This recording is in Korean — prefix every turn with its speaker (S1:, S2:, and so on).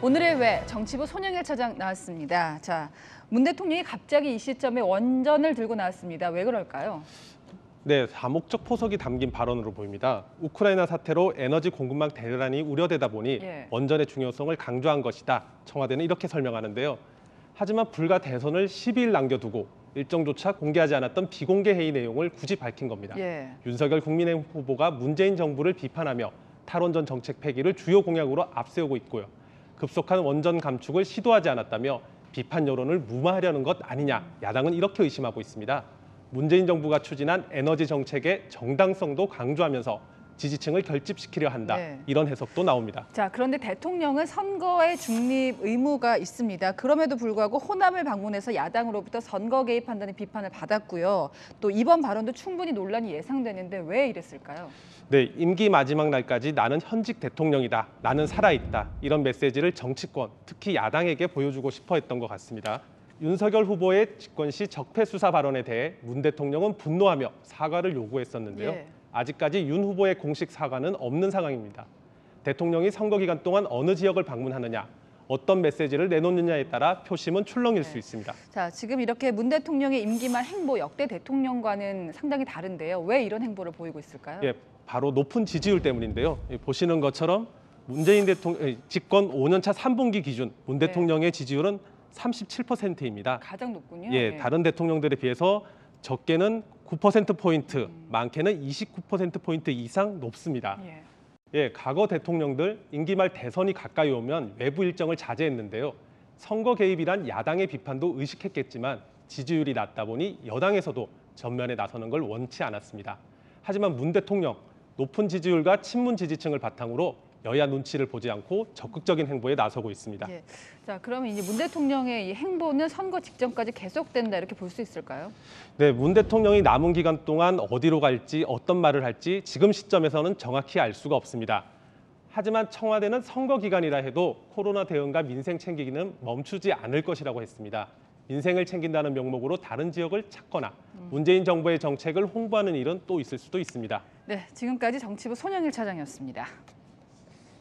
S1: 오늘의 왜 정치부 손영일 차장 나왔습니다. 자, 문 대통령이 갑자기 이 시점에 원전을 들고 나왔습니다. 왜 그럴까요?
S2: 네, 다목적 포석이 담긴 발언으로 보입니다. 우크라이나 사태로 에너지 공급망 대란이 우려되다 보니 원전의 중요성을 강조한 것이다. 청와대는 이렇게 설명하는데요. 하지만 불과 대선을 12일 남겨두고 일정조차 공개하지 않았던 비공개 회의 내용을 굳이 밝힌 겁니다. 윤석열 국민의힘 후보가 문재인 정부를 비판하며 탈원전 정책 폐기를 주요 공약으로 앞세우고 있고요. 급속한 원전 감축을 시도하지 않았다며 비판 여론을 무마하려는 것 아니냐, 야당은 이렇게 의심하고 있습니다. 문재인 정부가 추진한 에너지 정책의 정당성도 강조하면서 지지층을 결집시키려 한다. 이런 해석도 나옵니다.
S1: 자, 그런데 대통령은 선거에 중립 의무가 있습니다. 그럼에도 불구하고 호남을 방문해서 야당으로부터 선거 개입한다는 비판을 받았고요. 또 이번 발언도 충분히 논란이 예상되는데 왜 이랬을까요?
S2: 네, 임기 마지막 날까지 나는 현직 대통령이다. 나는 살아있다. 이런 메시지를 정치권, 특히 야당에게 보여주고 싶어 했던 것 같습니다. 윤석열 후보의 집권 시 적폐 수사 발언에 대해 문 대통령은 분노하며 사과를 요구했었는데요. 아직까지 윤 후보의 공식 사과는 없는 상황입니다. 대통령이 선거 기간 동안 어느 지역을 방문하느냐, 어떤 메시지를 내놓느냐에 따라 표심은 출렁일 수 있습니다.
S1: 자, 지금 이렇게 문 대통령의 임기 말 행보 역대 대통령과는 상당히 다른데요. 왜 이런 행보를 보이고 있을까요?
S2: 바로 높은 지지율 때문인데요. 보시는 것처럼 문재인 대통령 집권 5년차 3분기 기준 문 대통령의 지지율은 37%입니다.
S1: 가장 높군요.
S2: 다른 대통령들에 비해서 적게는 9%포인트, 많게는 29%포인트 이상 높습니다. 과거 대통령들 임기 말 대선이 가까이 오면 외부 일정을 자제했는데요. 선거 개입이란 야당의 비판도 의식했겠지만 지지율이 낮다 보니 여당에서도 전면에 나서는 걸 원치 않았습니다. 하지만 문 대통령, 높은 지지율과 친문 지지층을 바탕으로 여야 눈치를 보지 않고 적극적인 행보에 나서고 있습니다.
S1: 자, 그러면 이제 문 대통령의 이 행보는 선거 직전까지 계속된다 이렇게 볼 수 있을까요?
S2: 네, 문 대통령이 남은 기간 동안 어디로 갈지 어떤 말을 할지 지금 시점에서는 정확히 알 수가 없습니다. 하지만 청와대는 선거 기간이라 해도 코로나 대응과 민생 챙기기는 멈추지 않을 것이라고 했습니다. 민생을 챙긴다는 명목으로 다른 지역을 찾거나 문재인 정부의 정책을 홍보하는 일은 또 있을 수도 있습니다.
S1: 네, 지금까지 정치부 손영일 차장이었습니다.